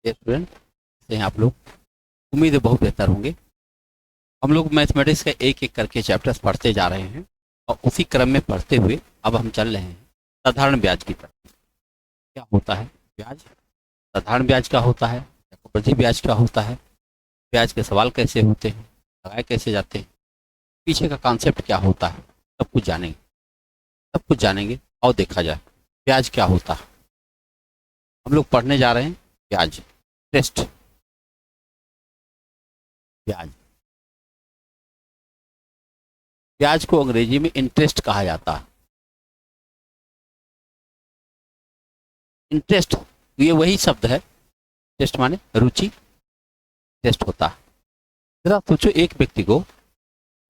Student से आप लोग उम्मीद है बहुत बेहतर होंगे। हम लोग मैथमेटिक्स का एक एक करके चैप्टर्स पढ़ते जा रहे हैं और उसी क्रम में पढ़ते हुए अब हम चल रहे हैं साधारण ब्याज की तरफ। क्या होता है ब्याज, साधारण ब्याज क्या होता है, चक्रवृद्धि ब्याज क्या होता है, ब्याज के सवाल कैसे होते हैं, लगाए कैसे जाते हैं, पीछे का कॉन्सेप्ट क्या होता है, सब कुछ जानेंगे। सब कुछ जानेंगे और देखा जाए ब्याज क्या होता है। हम लोग पढ़ने जा रहे हैं ब्याज, इंटरेस्ट। ब्याज, ब्याज को अंग्रेजी में इंटरेस्ट कहा जाता है। इंटरेस्ट ये वही शब्द है, इंटरेस्ट माने रुचि, इंटरेस्ट होता है। जरा सोचो एक व्यक्ति को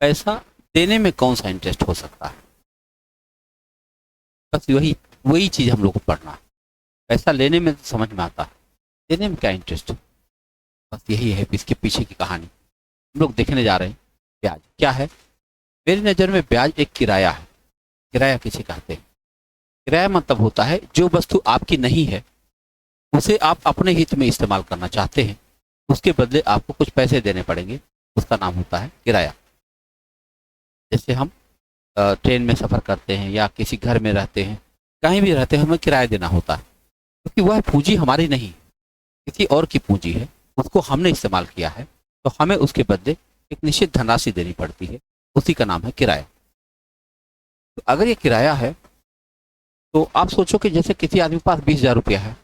पैसा देने में कौन सा इंटरेस्ट हो सकता है। बस वही वही चीज हम लोग को पढ़ना है। पैसा लेने में तो समझ में आता है, देने में क्या इंटरेस्ट, बस यही है इसके पीछे की कहानी। हम लोग देखने जा रहे हैं ब्याज क्या है। मेरी नज़र में ब्याज एक किराया है। किराया किसे कहते हैं? किराया मतलब होता है जो वस्तु आपकी नहीं है उसे आप अपने हित में इस्तेमाल करना चाहते हैं, उसके बदले आपको कुछ पैसे देने पड़ेंगे, उसका नाम होता है किराया। जैसे हम ट्रेन में सफ़र करते हैं या किसी घर में रहते हैं, कहीं भी रहते हैं, हमें किराया देना होता है क्योंकि वह पूंजी हमारी नहीं, किसी और की पूंजी है, उसको हमने इस्तेमाल किया है तो हमें उसके बदले एक निश्चित धनराशि देनी पड़ती है, उसी का नाम है किराया। तो अगर ये किराया है तो आप सोचो कि जैसे किसी आदमी के पास 20,000 रुपया है,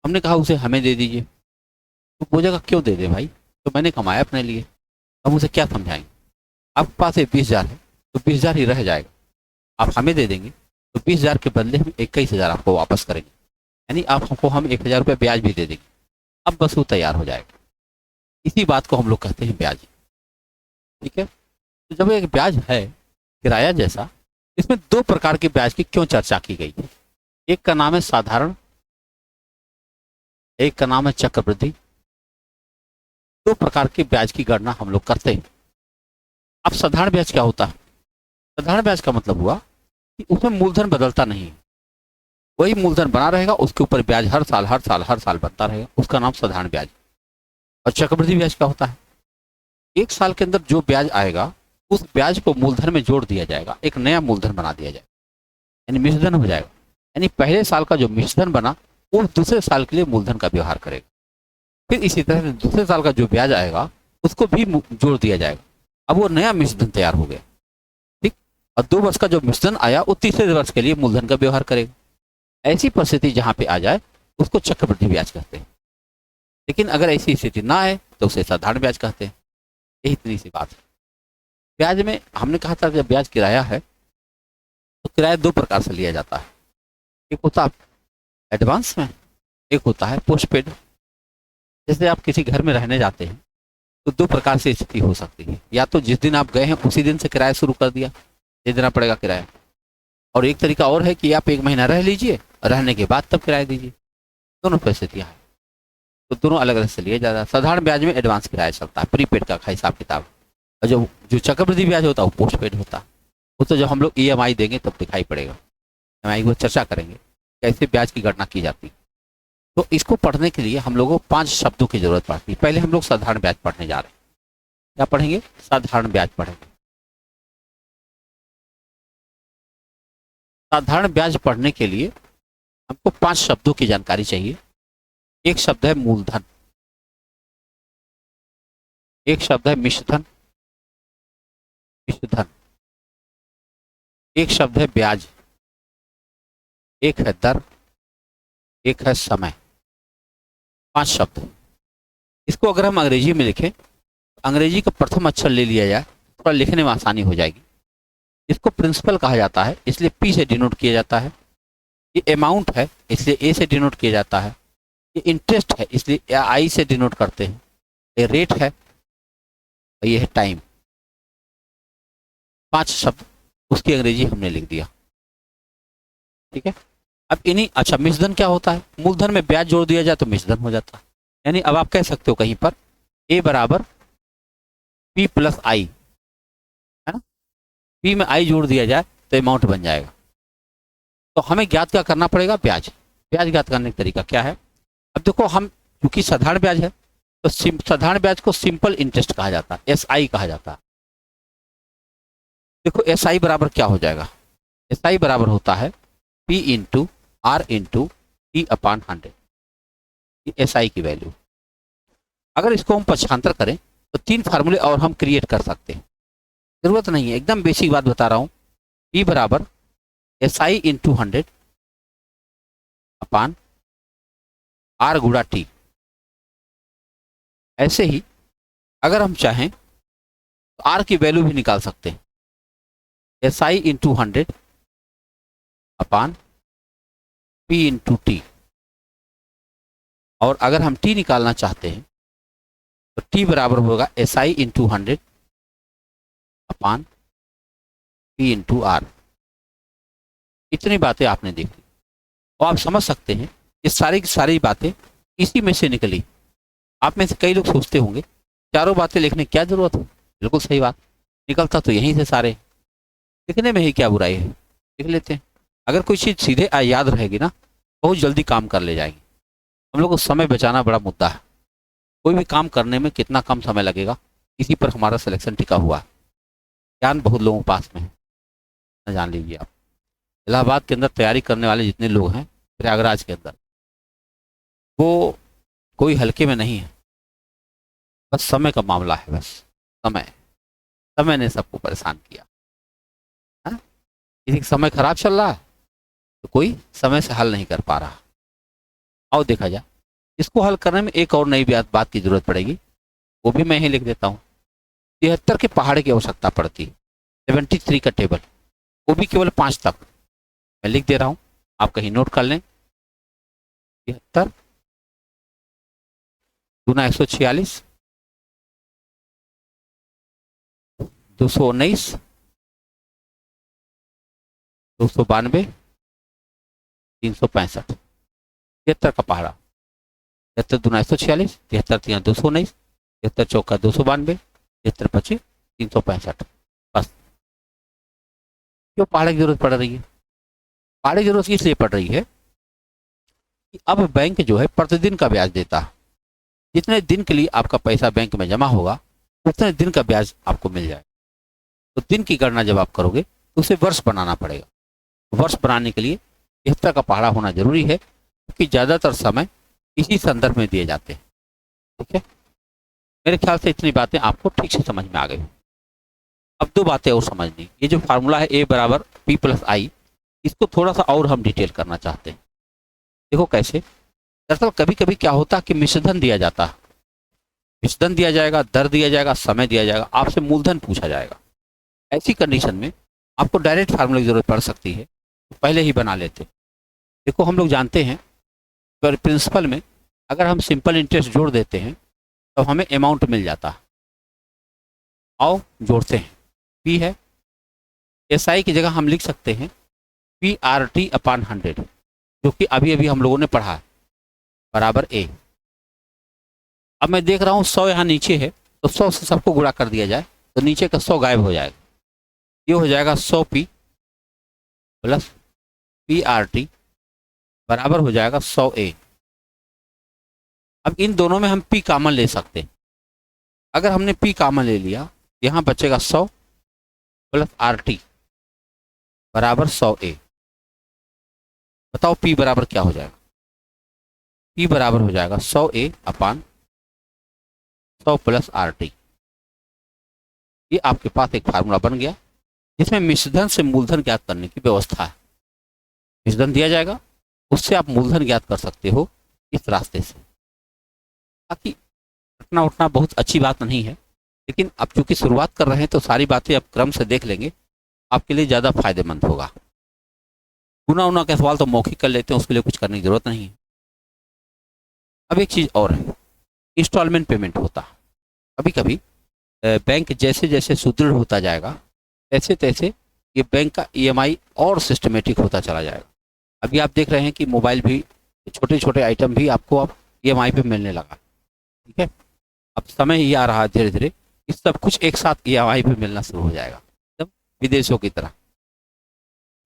हमने कहा उसे हमें दे दीजिए, तो वो जगह क्यों दे दे भाई, तो मैंने कमाया अपने लिए, हम उसे क्या समझाएंगे। आपके पास 20,000 है तो 20,000 ही रह जाएगा, आप हमें दे देंगे तो 20,000 के बदले हम 21,000 आपको वापस करेंगे, यानी आप हमको हम 1,000 रुपये ब्याज भी दे देंगे। अब बस वो तैयार हो जाएगा। इसी बात को हम लोग कहते हैं ब्याज। ठीक है, तो जब एक ब्याज है किराया जैसा, इसमें दो प्रकार के ब्याज की क्यों चर्चा की गई है। एक का नाम है साधारण, एक का नाम है चक्रवृद्धि। दो प्रकार के ब्याज की गणना हम लोग करते हैं। अब साधारण ब्याज क्या होता है? साधारण ब्याज का मतलब हुआ कि उसमें मूलधन बदलता नहीं है, वही मूलधन बना रहेगा, उसके ऊपर ब्याज हर साल हर साल हर साल बनता रहेगा, उसका नाम साधारण ब्याज। और चक्रवृद्धि ब्याज क्या होता है? एक साल के अंदर जो ब्याज आएगा उस ब्याज को मूलधन में जोड़ दिया जाएगा, एक नया मूलधन बना दिया जाएगा, यानी मिश्रधन हो जाएगा। यानी पहले साल का जो मिश्रधन बना वो दूसरे साल के लिए मूलधन का व्यवहार करेगा। फिर इसी तरह से दूसरे साल का जो ब्याज आएगा उसको भी जोड़ दिया जाएगा, अब वो नया मिश्रधन तैयार हो गया। ठीक, और 2 वर्ष का जो मिश्रधन आया वो तीसरे वर्ष के लिए मूलधन का व्यवहार करेगा। ऐसी परिस्थिति जहां पे आ जाए उसको चक्रवृद्धि ब्याज कहते हैं। लेकिन अगर ऐसी स्थिति ना आए तो उसे साधारण ब्याज कहते हैं। यही इतनी सी बात है। ब्याज में हमने कहा था जब ब्याज किराया है तो किराया 2 प्रकार से लिया जाता है। एक होता है एडवांस में, एक होता है पोस्टपेड। जैसे आप किसी घर में रहने जाते हैं तो 2 प्रकार से स्थिति हो सकती है, या तो जिस दिन आप गए हैं उसी दिन से किराया शुरू कर दिया, दे देना पड़ेगा किराया। और एक तरीका और है कि आप 1 महीना रह लीजिए, रहने के बाद तब किराया दीजिए। दोनों परिस्थितियाँ हैं, तो दोनों अलग अलग से लिए जाता है। साधारण ब्याज में एडवांस किराया चलता है, प्रीपेड का हिसाब किताब। और जो जो चक्रवृद्धि ब्याज होता है वो पोस्टपेड होता है। वो तो जब हम लोग EMI देंगे तब दिखाई पड़ेगा, EMI वो चर्चा करेंगे कैसे ब्याज की गणना की जाती है। तो इसको पढ़ने के लिए हम लोगों को 5 शब्दों की जरूरत पड़ती है। पहले हम लोग साधारण ब्याज पढ़ने जा रहे हैं। क्या पढ़ेंगे? साधारण ब्याज पढ़ेंगे। साधारण ब्याज पढ़ने के लिए हमको 5 शब्दों की जानकारी चाहिए। एक शब्द है मूलधन, एक शब्द है मिश्रधन, मिश्रधन, एक शब्द है ब्याज, एक है दर, एक है समय। 5 शब्द। इसको अगर हम अंग्रेजी में लिखें, अंग्रेजी का प्रथम अक्षर ले लिया जाए, थोड़ा लिखने में आसानी हो जाएगी। इसको प्रिंसिपल कहा जाता है, इसलिए P से डिनोट किया जाता है। ये अमाउंट है इसलिए A से डिनोट किया जाता है। ये इंटरेस्ट है इसलिए I से डिनोट करते हैं। ये रेट है और ये है टाइम। 5 शब्द उसकी अंग्रेजी हमने लिख दिया। ठीक है, अब इन्हीं, अच्छा मिश्रधन क्या होता है? मूलधन में ब्याज जोड़ दिया जाए तो मिश्रधन हो जाता है। यानी अब आप कह सकते हो कहीं पर A बराबर P प्लस I, है ना? P में I जोड़ दिया जाए तो अमाउंट बन जाएगा। तो हमें ज्ञात क्या करना पड़ेगा? ब्याज। ब्याज ज्ञात करने का तरीका क्या है? अब देखो हम क्योंकि साधारण ब्याज है तो साधारण ब्याज को सिंपल इंटरेस्ट कहा जाता है, SI कहा जाता है। देखो SI बराबर क्या हो जाएगा, SI बराबर होता है P into R into T अपान 100, SI की वैल्यू। अगर इसको हम पक्षांतर करें तो 3 फार्मूले और हम क्रिएट कर सकते हैं, जरूरत नहीं है, एकदम बेसिक बात बता रहा हूँ। P बराबर SI इंटू 100 अपान R गुणा T। ऐसे ही अगर हम चाहें तो R की वैल्यू भी निकाल सकते हैं, SI इंटू 100 अपान P इंटू T। और अगर हम T निकालना चाहते हैं तो T बराबर होगा SI इंटू 100 अपान P इंटू R। इतनी बातें आपने देख ली और आप समझ सकते हैं ये सारी की सारी बातें इसी में से निकली। आप में से कई लोग सोचते होंगे चारों बातें लिखने की क्या जरूरत है, बिल्कुल सही बात, निकलता तो यहीं से सारे, लिखने में ही क्या बुराई है, लिख लेते हैं। अगर कोई चीज़ सीधे याद रहेगी ना बहुत जल्दी काम कर ले जाएंगे। हम लोग को समय बचाना बड़ा मुद्दा है, कोई भी काम करने में कितना कम समय लगेगा इसी पर हमारा सिलेक्शन टिका हुआ है। ज्ञान बहुत लोगों के पास में है, ना जान लीजिए आप। इलाहाबाद के अंदर तैयारी करने वाले जितने लोग हैं प्रयागराज के अंदर, वो कोई हल्के में नहीं है, बस समय का मामला है, बस समय, समय ने सबको परेशान किया है। किसी का समय खराब चल रहा है तो कोई समय से हल नहीं कर पा रहा। आओ देखा जाए, इसको हल करने में एक और नई बात की जरूरत पड़ेगी, वो भी मैं ही लिख देता हूँ। 73 के पहाड़े की आवश्यकता पड़ती है, 73 का टेबल, वो भी केवल 5 तक मैं लिख दे रहा हूँ, आप कहीं नोट कर लें। 73 दूना 146, 219, 292, 365। 73 का पहाड़ा, 73 दूना 146, 73 3 219, 73 चौका 292, 73 25 365। बस। क्यों पहाड़े की जरूरत पड़ रही है? पहाड़े की जरूरत इसलिए पड़ रही है कि अब बैंक जो है प्रतिदिन का ब्याज देता है। जितने दिन के लिए आपका पैसा बैंक में जमा होगा उतने दिन का ब्याज आपको मिल जाए। तो दिन की गणना जब आप करोगे तो उसे वर्ष बनाना पड़ेगा। वर्ष बनाने के लिए 73 का पहाड़ा होना जरूरी है, क्योंकि ज्यादातर समय इसी संदर्भ में दिए जाते हैं। ठीक है, मेरे ख्याल से इतनी बातें आपको ठीक से समझ में आ गई। अब 2 बातें और समझनी, ये जो फार्मूला है A बराबर P प्लस आई, इसको थोड़ा सा और हम डिटेल करना चाहते हैं। देखो कैसे, दरअसल कभी कभी क्या होता है कि मिश्रधन दिया जाता है, मिश्रधन दिया जाएगा, दर दिया जाएगा, समय दिया जाएगा, आपसे मूलधन पूछा जाएगा। ऐसी कंडीशन में आपको डायरेक्ट फार्मूले की जरूरत पड़ सकती है, तो पहले ही बना लेते। देखो हम लोग जानते हैं पर प्रिंसिपल में अगर हम सिंपल इंटरेस्ट जोड़ देते हैं तो हमें अमाउंट मिल जाता है। आओ जोड़ते हैं। P है, SI की जगह हम लिख सकते हैं PRT अपान 100, जो कि अभी अभी हम लोगों ने पढ़ा है, बराबर A। अब मैं देख रहा हूँ 100 यहाँ नीचे है, तो 100 से सबको गुणा कर दिया जाए तो नीचे का 100 गायब हो जाएगा। ये हो जाएगा 100P प्लस PRT बराबर हो जाएगा 100A। अब इन दोनों में हम P कॉमन ले सकते हैं। अगर हमने P कॉमन ले लिया, यहाँ बचेगा 100 प्लस RT बराबर 100A। बताओ P बराबर क्या हो जाएगा? P बराबर हो जाएगा 100A अपान 100 प्लस RT। ये आपके पास एक फार्मूला बन गया जिसमें मिश्रधन से मूलधन ज्ञात करने की व्यवस्था है। मिश्रधन दिया जाएगा, उससे आप मूलधन ज्ञात कर सकते हो इस रास्ते से। बाकी रटना उठना बहुत अच्छी बात नहीं है, लेकिन अब चूंकि शुरुआत कर रहे हैं तो सारी बातें अब क्रम से देख लेंगे, आपके लिए ज़्यादा फायदेमंद होगा। गुना उना का सवाल तो मौखिक कर लेते हैं, उसके लिए कुछ करने की जरूरत नहीं है। अब एक चीज़ और है, इंस्टॉलमेंट पेमेंट होता है। कभी कभी बैंक जैसे जैसे सुदृढ़ होता जाएगा तैसे तैसे ये बैंक का EMI और सिस्टमेटिक होता चला जाएगा। अभी आप देख रहे हैं कि मोबाइल भी, छोटे छोटे आइटम भी आपको अब EMI पे मिलने लगा। ठीक है, अब समय ही आ रहा है धीरे धीरे इस सब कुछ एक साथ EMI पे मिलना शुरू हो जाएगा, तब विदेशों की तरह।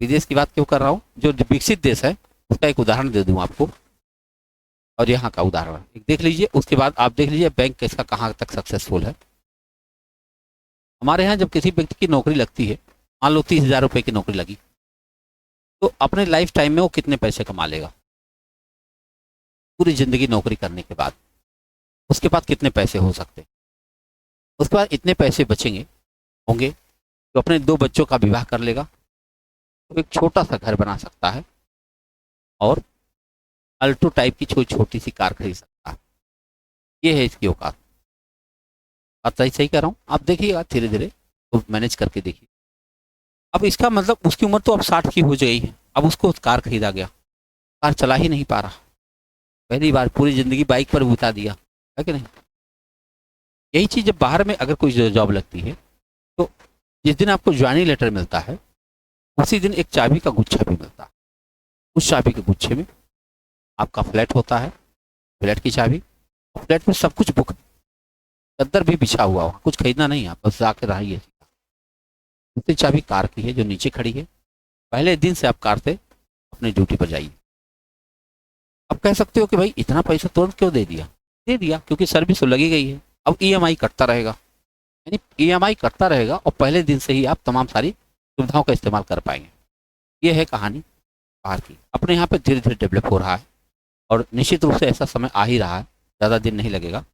विदेश की बात क्यों कर रहा हूँ, जो विकसित देश है उसका एक उदाहरण दे दूँ आपको। और यहाँ का उदाहरण एक देख लीजिए, उसके बाद आप देख लीजिए बैंक इसका कहाँ तक सक्सेसफुल है। हमारे यहाँ जब किसी व्यक्ति की नौकरी लगती है, मान लो 30,000 रुपये की नौकरी लगी, तो अपने लाइफ टाइम में वो कितने पैसे कमा लेगा पूरी जिंदगी नौकरी करने के बाद? उसके बाद कितने पैसे हो सकते हैं? उसके बाद इतने पैसे बचेंगे होंगे तो अपने 2 बच्चों का विवाह कर लेगा, तो एक छोटा सा घर बना सकता है और अल्टो टाइप की छोटी सी कार खरीद सकता है। ये है इसकी औकात। बात सही सही कह रहा हूँ? आप देखिएगा धीरे धीरे तो मैनेज करके देखिए। अब इसका मतलब उसकी उम्र तो अब 60 की हो गई है, अब उसको कार खरीदा गया, कार चला ही नहीं पा रहा, पहली बार पूरी जिंदगी बाइक पर बिता दिया है कि नहीं? यही चीज़ जब बाहर में अगर कोई जॉब लगती है, तो जिस दिन आपको ज्वाइनिंग लेटर मिलता है उसी दिन एक चाबी का गुच्छा भी मिलता है। उस चाबी के गुच्छे में आपका फ्लैट होता है, फ्लैट की चाबी, फ्लैट में सब कुछ बुक, चद्दर भी बिछा हुआ होगा, कुछ खरीदना नहीं है, बस जाके रहिए। दूसरी चाबी कार की है जो नीचे खड़ी है, पहले दिन से आप कार से अपनी ड्यूटी पर जाइए। अब कह सकते हो कि भाई इतना पैसा तुरंत क्यों दे दिया? दे दिया क्योंकि सर्विस तो लगी गई है, अब ईएमआई कटता रहेगा, यानी ईएमआई कटता रहेगा और पहले दिन से ही आप तमाम सारी सुविधाओं का इस्तेमाल कर पाएंगे। ये है कहानी बाहर की। अपने यहाँ पे धीरे धीरे डेवलप हो रहा है और निश्चित रूप से ऐसा समय आ ही रहा है, ज़्यादा दिन नहीं लगेगा।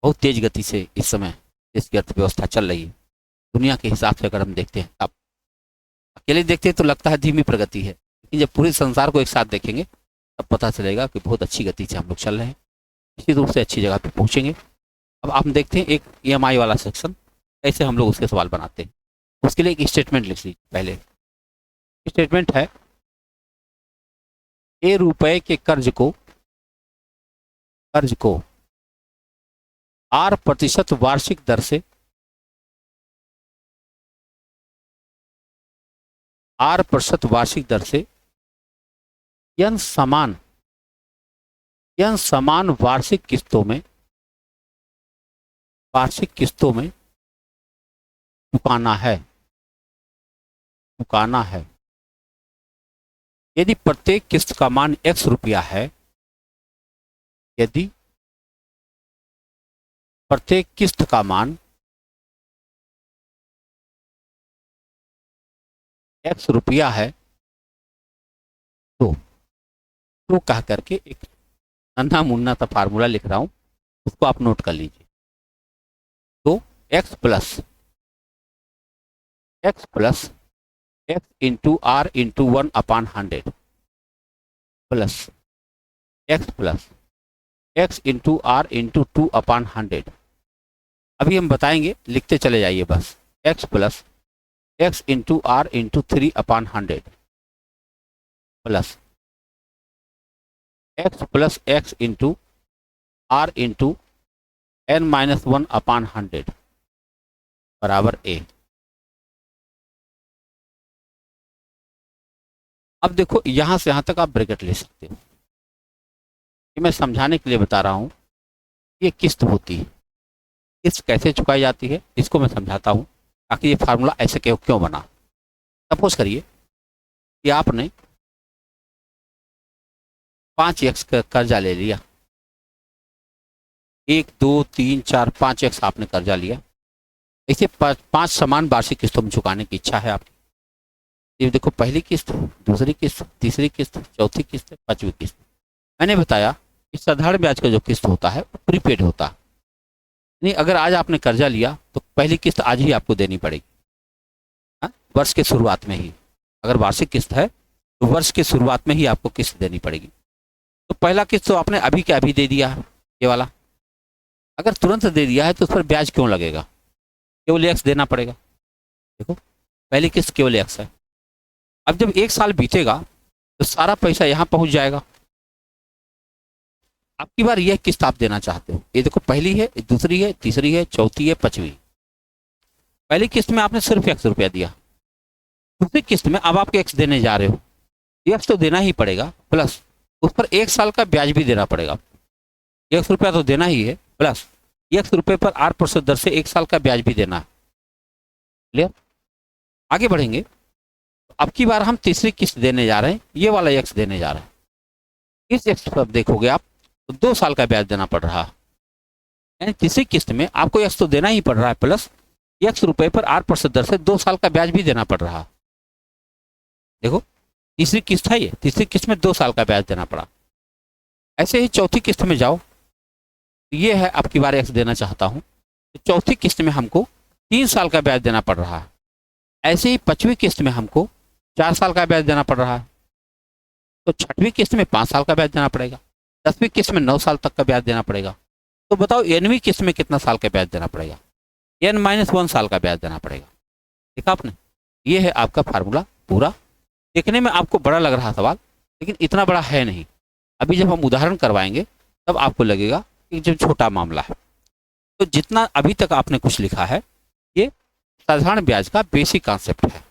बहुत तेज गति से इस समय इसकी अर्थव्यवस्था चल रही है। दुनिया के हिसाब से अगर हम देखते हैं, अब अकेले देखते हैं तो लगता है धीमी प्रगति है, लेकिन जब पूरे संसार को एक साथ देखेंगे तब पता चलेगा कि बहुत अच्छी गति से हम लोग चल रहे हैं, निश्चित रूप से अच्छी जगह पे पहुंचेंगे। अब आप देखते हैं एक ईएमआई वाला सेक्शन, कैसे हम लोग उसके सवाल बनाते हैं। उसके लिए एक स्टेटमेंट लिख लीजिए। पहले स्टेटमेंट है, ₹1 के कर्ज को 8% वार्षिक दर से 8% वार्षिक दर से यन समान वार्षिक किस्तों में चुकाना है। यदि प्रत्येक किस्त का मान X रुपया है, यदि प्रत्येक किस्त का मान X रुपया है, तो कह करके एक नन्हा मुन्ना सा फार्मूला लिख रहा हूं, उसको आप नोट कर लीजिए। तो x plus x into r into 1/100 plus x into r into 2/100। अभी हम बताएंगे, लिखते चले जाइए बस। x plus x into r into 3/100 plus x into r into n-1/100 बराबर a। अब देखो यहां से यहां तक आप ब्रैकेट ले सकते हो। ये मैं समझाने के लिए बता रहा हूं, ये किस्त होती है, किस्त कैसे चुकाई जाती है इसको मैं समझाता हूं, ताकि ये फार्मूला ऐसे क्यों बना। सपोज करिए कि आपने 5x का कर्जा ले लिया, 1 2 3 4 5x आपने कर्जा लिया। इसे 5 समान वार्षिक किस्तों में चुकाने की इच्छा है आपकी। ये देखो, पहली किस्त, दूसरी किस्त, तीसरी किस्त, चौथी किस्त, पांचवी किस्त। मैंने बताया कि साधारण ब्याज का जो किस्त होता है वो प्रीपेड होता है, नहीं अगर आज आपने कर्जा लिया तो पहली किस्त आज ही आपको देनी पड़ेगी, वर्ष के शुरुआत में ही। अगर वार्षिक किस्त है तो वर्ष के शुरुआत में ही आपको किस्त देनी पड़ेगी। तो पहला किस्त तो आपने अभी के अभी दे दिया है, ये वाला। अगर तुरंत दे दिया है तो उस पर ब्याज क्यों लगेगा? केवल x देना पड़ेगा। देखो पहली किस्त केवल x है। अब जब 1 साल बीतेगा तो सारा पैसा यहां पहुंच जाएगा। अब की बार यह किस्त आप देना चाहते हो, ये देखो पहली है, दूसरी है, तीसरी है, चौथी है, पांचवी। पहली किस्त में आपने सिर्फ x रुपया दिया, दूसरी किस्त में अब आप x देने जा रहे हो, x तो देना ही पड़ेगा, प्लस उस पर 1 साल का ब्याज भी देना पड़ेगा। x रुपया तो देना ही है, प्लस x रुपये पर 8% दर से 1 साल का ब्याज भी देना है। क्लियर? आगे बढ़ेंगे। अब की बार हम तीसरी किस्त देने जा रहे हैं, ये वाला x देने जा रहे हैं। इस x पर देखोगे आप तो 2 साल का ब्याज देना पड़ रहा है। यानी तीसरी किस्त में आपको यक्स तो देना ही पड़ रहा है, प्लस यक्स रुपए पर 8% दर से 2 साल का ब्याज भी देना पड़ रहा है। देखो तीसरी किस्त है ये, तीसरी किस्त में 2 साल का ब्याज देना पड़ा। ऐसे ही चौथी किस्त में जाओ, ये है आपकी बार यक्स देना चाहता हूँ, तो चौथी किस्त में हमको 3 साल का ब्याज देना पड़ रहा है। ऐसे ही 5वीं किस्त में हमको 4 साल का ब्याज देना पड़ रहा है। तो 6वीं किस्त में 5 साल का ब्याज देना पड़ेगा, 10वीं किस्त में 9 साल तक का ब्याज देना पड़ेगा। तो बताओ nवीं किस्त में कितना साल का ब्याज देना पड़ेगा? n-1 साल का ब्याज देना पड़ेगा। देखा आपने, ये है आपका फार्मूला पूरा। देखने में आपको बड़ा लग रहा सवाल, लेकिन इतना बड़ा है नहीं। अभी जब हम उदाहरण करवाएंगे तब आपको लगेगा कि जो छोटा मामला है। तो जितना अभी तक आपने कुछ लिखा है ये साधारण ब्याज का बेसिक कॉन्सेप्ट है।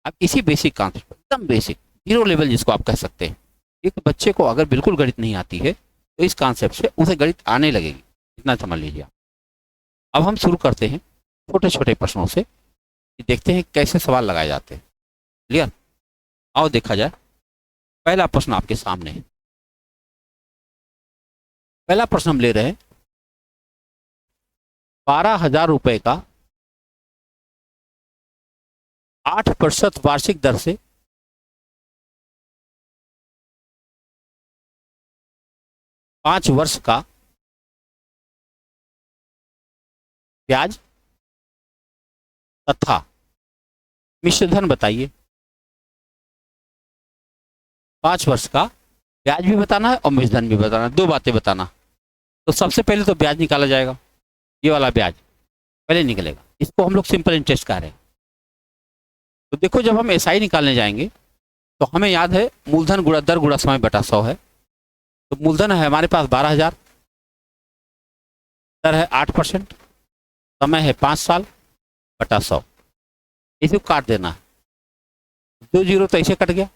अब इसी बेसिक कॉन्सेप्ट, एकदम बेसिक 0 लेवल जिसको आप कह सकते हैं, एक बच्चे को अगर बिल्कुल गणित नहीं आती है तो इस कॉन्सेप्ट से उसे गणित आने लगेगी, इतना समझ लीजिए। अब हम शुरू करते हैं छोटे छोटे प्रश्नों से, देखते हैं कैसे सवाल लगाए जाते हैं। क्लियर? आओ देखा जाए। पहला प्रश्न आपके सामने है। पहला प्रश्न हम ले रहे हैं 12,000 रुपए का 8% वार्षिक दर से 5 वर्ष का ब्याज तथा मिश्र धन बताइए। 5 वर्ष का ब्याज भी बताना है और मिश्र धन भी बताना है, 2 बातें बताना। तो सबसे पहले तो ब्याज निकाला जाएगा, ये वाला ब्याज पहले निकलेगा, इसको हम लोग सिंपल इंटरेस्ट कह रहे हैं। तो देखो जब हम एसआई निकालने जाएंगे तो हमें याद है मूलधन गुणा दर गुणा समय बटा 100 है। तो मूलधन है हमारे पास 12,000, दर है 8%, समय है 5 साल बटा 100। इसे काट देना है, 2 जीरो तो ऐसे कट गया,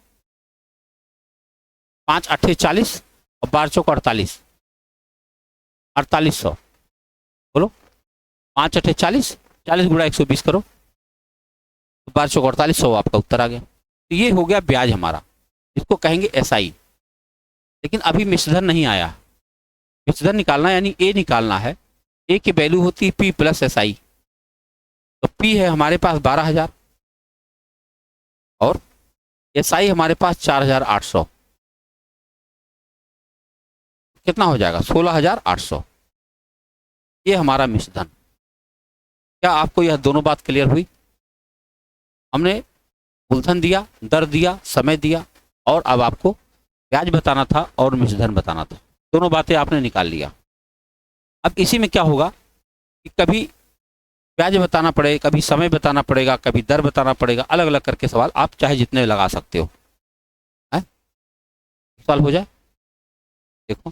5 8 40 और 12 चौक 48, 4800। बोलो 5 8 40, 40 गुणा 120 करो, 12 चौक 4800 आपका उत्तर आ गया। तो ये हो गया ब्याज हमारा, इसको कहेंगे एसआई। लेकिन अभी मिश्रधन नहीं आया, मिश्रधन निकालना यानी ए निकालना है। ए की वैल्यू होती है पी प्लस एसआई। तो पी है हमारे पास 12,000 और एसआई हमारे पास 4,800। कितना हो जाएगा? 16,800। ये हमारा मिश्रधन। क्या आपको यह दोनों बात क्लियर हुई? हमने मूलधन दिया, दर दिया, समय दिया और अब आपको ब्याज बताना था और मिश्रधन बताना था। दोनों बातें आपने निकाल लिया। अब इसी में क्या होगा कि कभी ब्याज बताना पड़ेगा, कभी समय बताना पड़ेगा, कभी दर बताना पड़ेगा, अलग अलग करके सवाल आप चाहे जितने लगा सकते हो। है? सवाल हो जाए। देखो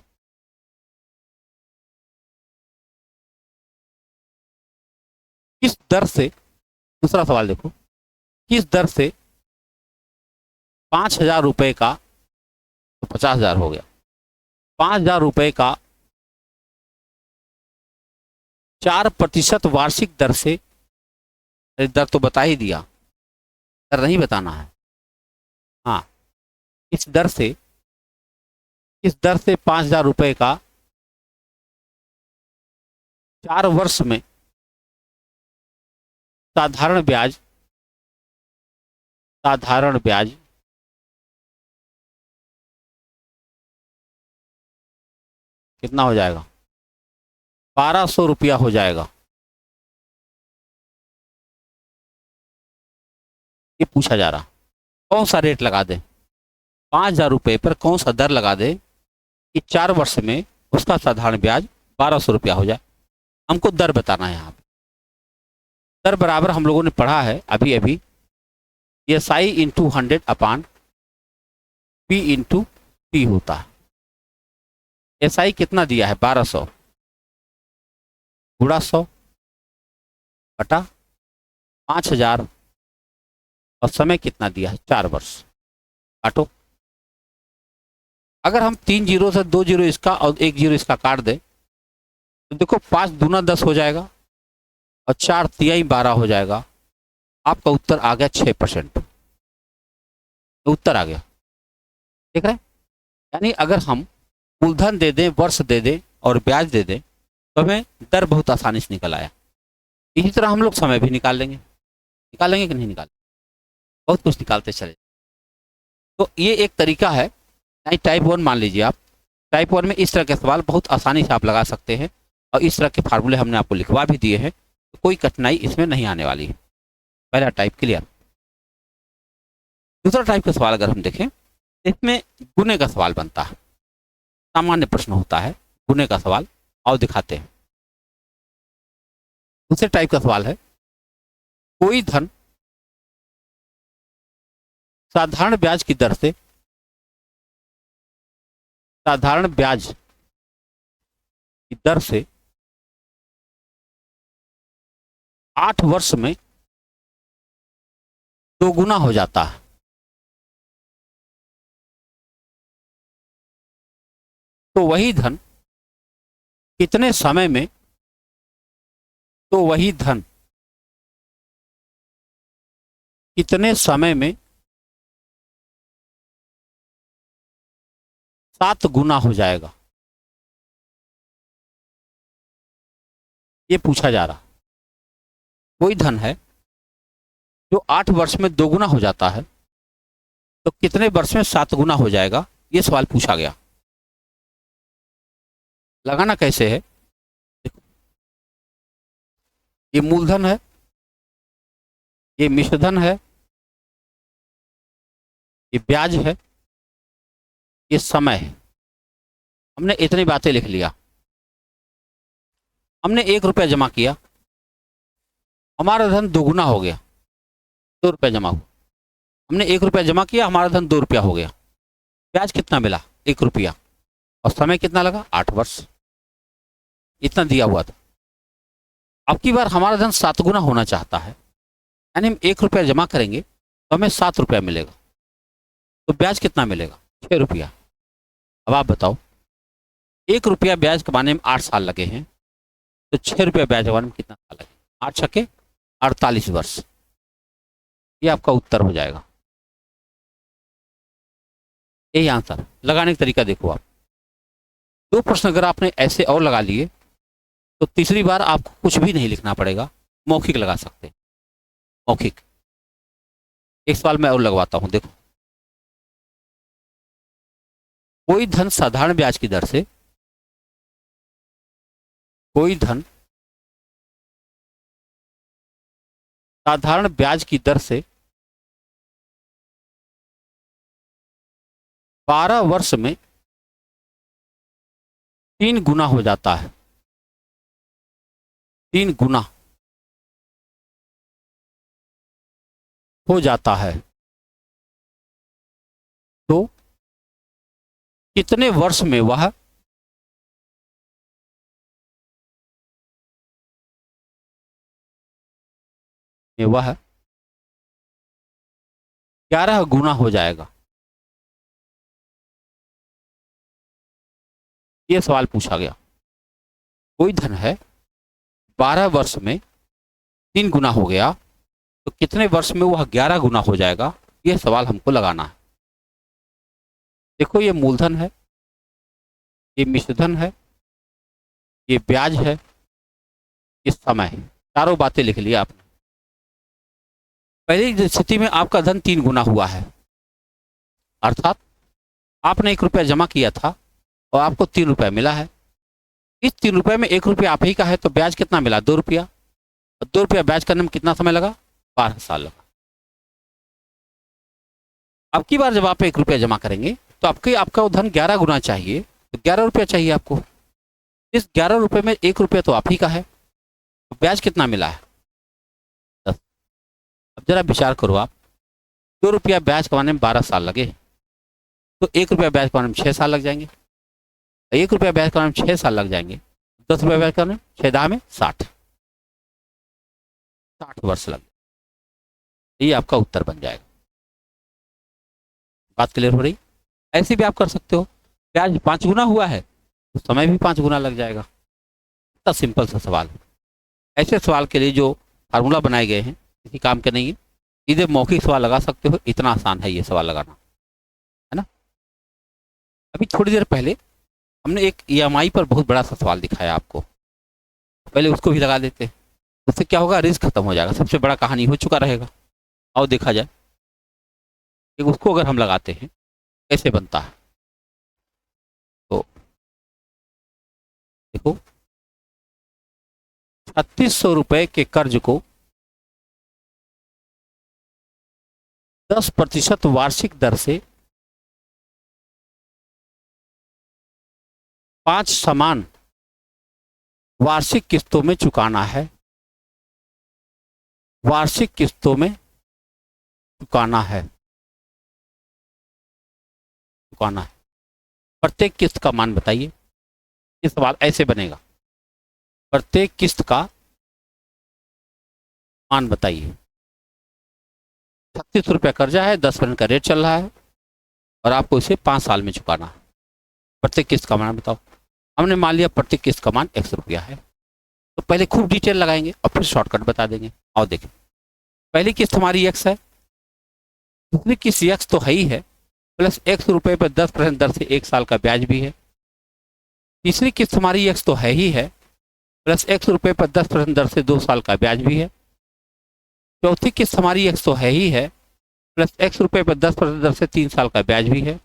किस दर से, दूसरा सवाल देखो, किस दर से 5,000 रुपए का, तो 50,000 हो गया, 5,000 रुपए का 4% वार्षिक दर से, दर तो बता ही दिया, दर नहीं बताना है। हाँ, इस दर से, इस दर से 5,000 रुपए का 4 वर्ष में साधारण ब्याज, साधारण ब्याज कितना हो जाएगा? 1,200 रुपया हो जाएगा। ये पूछा जा रहा, कौन सा रेट लगा दे? 5,000 रुपये पर कौन सा दर लगा दे कि 4 वर्ष में उसका साधारण ब्याज 1,200 रुपया हो जाए? हमको दर बताना है। यहाँ पे दर बराबर हम लोगों ने पढ़ा है अभी अभी, S I into 100 upon P into P होता है। एस आई कितना दिया है? 1,200 गुणा 100 बटा 5,000 और समय कितना दिया है? 4 वर्ष। काटो। अगर हम 3 जीरो से 2 जीरो इसका और 1 जीरो इसका काट दें तो देखो 5 दूना 10 हो जाएगा और 4 तिहाई 12 हो जाएगा। आपका उत्तर आ गया 6%। उत्तर आ गया, देख रहे हैं? यानी अगर हम मूलधन दे दें, वर्ष दे दें और ब्याज दे दें तो हमें दर बहुत आसानी से निकल आया। इसी तरह हम लोग समय भी निकाल लेंगे कि नहीं निकाल, बहुत कुछ निकालते चले। तो ये एक तरीका है, टाइप 1 मान लीजिए आप। टाइप 1 में इस तरह के सवाल बहुत आसानी से आप लगा सकते हैं और इस तरह के फार्मूले हमने आपको लिखवा भी दिए हैं, तो कोई कठिनाई इसमें नहीं आने वाली है। पहला टाइप क्लियर। दूसरा टाइप का सवाल अगर हम देखें, इसमें गुने का सवाल बनता है, सामान्य प्रश्न होता है गुने का सवाल। आओ दिखाते हैं। दूसरे टाइप का सवाल है, कोई धन साधारण ब्याज की दर से, साधारण ब्याज की दर से 8 वर्ष में 2 गुना हो जाता है। तो वही धन कितने समय में, तो वही धन कितने समय में 7 गुना हो जाएगा, ये पूछा जा रहा। कोई धन है जो 8 वर्ष में 2 गुना हो जाता है, तो कितने वर्ष में 7 गुना हो जाएगा, ये सवाल पूछा गया। लगाना कैसे है, देखो, ये मूलधन है, ये मिश्रधन है, ये ब्याज है, ये समय है। हमने इतनी बातें लिख लिया। हमने 1 रुपया जमा किया, हमारा धन 2 गुना हो गया, 2 रुपया जमा हुआ। हमने 1 रुपया जमा किया, हमारा धन 2 रुपया हो गया। ब्याज कितना मिला, 1 रुपया, और समय कितना लगा, 8 वर्ष, इतना दिया हुआ था। अब की बार हमारा धन 7 गुना होना चाहता है, यानी हम 1 रुपया जमा करेंगे तो हमें 7 रुपया मिलेगा। तो ब्याज कितना मिलेगा, 6 रुपया। अब आप बताओ, 1 रुपया ब्याज कमाने में 8 साल लगे हैं, तो 6 रुपया ब्याज कमाने में कितना साल लगे, 8 छक्के 48 वर्ष। ये आपका उत्तर हो जाएगा, यही आंसर। लगाने का तरीका देखो आप, 2 प्रश्न अगर आपने ऐसे और लगा लिए तो तीसरी बार आपको कुछ भी नहीं लिखना पड़ेगा, मौखिक लगा सकते हैं, मौखिक। एक सवाल मैं और लगवाता हूं, देखो। कोई धन साधारण ब्याज की दर से, कोई धन साधारण ब्याज की दर से 12 वर्ष में 3 गुना हो जाता है, 3 गुना हो जाता है। तो कितने वर्ष में वह 11 गुना हो जाएगा, यह सवाल पूछा गया। कोई धन है 12 वर्ष में 3 गुना हो गया, तो कितने वर्ष में वह 11 गुना हो जाएगा, यह सवाल हमको लगाना है। देखो, ये मूलधन है, ये मिश्रधन है, ये ब्याज है, ये समय है, चारों बातें लिख लिया आपने। पहली स्थिति में आपका धन 3 गुना हुआ है, अर्थात आपने 1 रुपया जमा किया था और आपको 3 रुपया मिला है। इस 3 रुपये में 1 रुपया आप ही का है, तो ब्याज कितना मिला, 2 रुपया। और 2 रुपया ब्याज करने में कितना समय लगा, 12 साल लगा। अब की बार जब आप 1 रुपया जमा करेंगे तो आपका वो धन 11 गुना चाहिए, तो 11 रुपया चाहिए आपको। इस 11 रुपये में 1 रुपया तो आप ही का है, तो ब्याज कितना मिला है, 10। अब जरा विचार करो आप, 2 रुपया ब्याज कमाने में 12 साल लगे, तो 1 रुपया ब्याज कमाने में 6 साल लग जाएंगे। 1 रुपया ब्याज कमाने में 6 साल लग जाएंगे, 10 रुपया ब्याज कमाने में 6 दाह में 60 वर्ष लग, ये आपका उत्तर बन जाएगा। बात क्लियर हो रही। ऐसे भी आप कर सकते हो, ब्याज 5 गुना हुआ है तो समय भी 5 गुना लग जाएगा। इतना सिंपल सा सवाल है। ऐसे सवाल के लिए जो फार्मूला बनाए गए हैं किसी काम के नहीं है, सीधे मौखिक सवाल लगा सकते हो, इतना आसान है ये सवाल लगाना, है ना। अभी थोड़ी देर पहले हमने एक ईएमआई पर बहुत बड़ा सा सवाल दिखाया आपको, पहले उसको भी लगा देते, उससे क्या होगा, रिस्क खत्म हो जाएगा, सबसे बड़ा कहानी हो चुका रहेगा। आओ देखा जाए कि उसको अगर हम लगाते हैं कैसे बनता है। तो देखो, 3600 रुपए के कर्ज को 10% वार्षिक दर से 5 समान वार्षिक किस्तों में चुकाना है। वार्षिक किस्तों में चुकाना है, चुकाना है। प्रत्येक किस्त का मान बताइए। ये सवाल ऐसे बनेगा, प्रत्येक किस्त का मान बताइए। 36 रुपया कर्जा है, 10% का रेट चल रहा है और आपको इसे 5 साल में चुकाना है। प्रत्येक किस्त का मान बताओ। हमने मान लिया प्रत्येक किस्त का मान 100 रुपया है, तो पहले खूब डिटेल लगाएंगे और फिर शॉर्टकट बता देंगे। और देखें, पहली किस्त हमारी x है, दूसरी किस्त x तो है ही है, प्लस 100 रुपये पर 10% दर से 1 साल का ब्याज भी है। तीसरी किस्त हमारी x तो है ही है, प्लस 100 रुपये पर 10% दर से 2 साल का ब्याज भी है। चौथी किस्त हमारी x तो है ही है, प्लस 100 रुपये पर 10% दर से 3 साल का ब्याज भी है।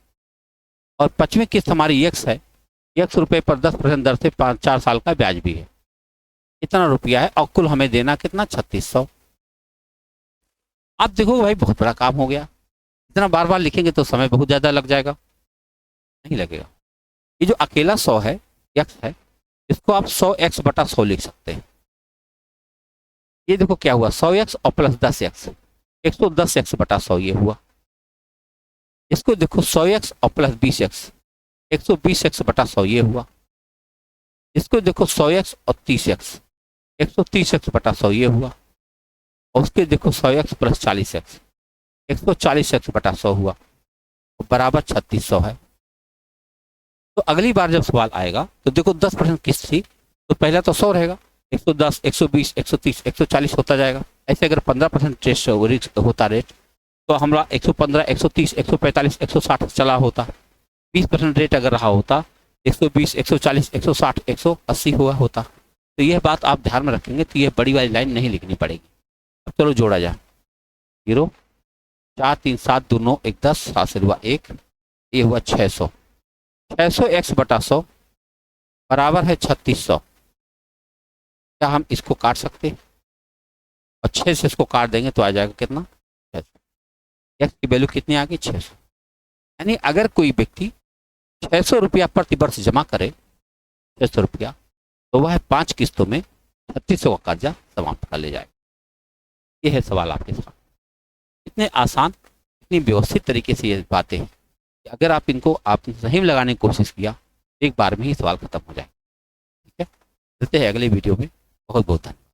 और पांचवी किस्त हमारी x है, 100 रुपये पर 10% दर से 4 साल का ब्याज भी है। इतना रुपया है और कुल हमें देना कितना, 3600। आप देखो भाई, बहुत बड़ा काम हो गया। इतना बार बार लिखेंगे तो समय बहुत ज्यादा लग जाएगा, नहीं लगेगा। ये जो अकेला 100 है, x है, इसको आप 100x बटा 100 लिख सकते हैं। ये देखो क्या हुआ, 100x और प्लस 10x, 110x बटा 100 ये हुआ। इसको देखो 100x और प्लस 20x, 120x बटा 100 ये हुआ। इसको देखो 100x और 30x, 130x बटा 100 ये हुआ। और उसके देखो 100x प्लस 40x, 140x बटा 100 हुआ, तो बराबर 3600 है। तो अगली बार जब सवाल आएगा तो देखो 10% किस्त थी, तो पहला तो 100 रहेगा, 110, 120, 130, 140 होता जाएगा। ऐसे अगर 15% रिस्क होता रेट, तो हमारा 115, 130, 145, 160 चला होता। 20% रेट अगर रहा होता, 120, 140, 160, 180 हुआ होता। तो यह बात आप ध्यान में रखेंगे, तो यह बड़ी वाली लाइन नहीं लिखनी पड़ेगी। अब चलो जोड़ा जाए, 0, 4, 3, 7, 2, 9, 1, 10, 7 से हुआ 1, ये हुआ 600। 600x बटा 100 बराबर है 3600। क्या हम इसको काट सकते हैं? और 6 से इसको काट देंगे तो आ जाएगा कितना, 600। x की वैल्यू कितनी आ गई, 600। यानी अगर कोई व्यक्ति 600 रुपया प्रति वर्ष जमा करे, 600 रुपया, तो वह 5 किस्तों में 3600 का कर्जा समाप्त कर ले जाएगा। ये है सवाल आपके साथ। इतने आसान, इतनी व्यवस्थित तरीके से ये बातें हैं कि अगर आप इनको आप सही में लगाने की कोशिश किया, एक बार में ही सवाल खत्म हो जाए। ठीक है, मिलते हैं अगले वीडियो में। बहुत बहुत धन्यवाद।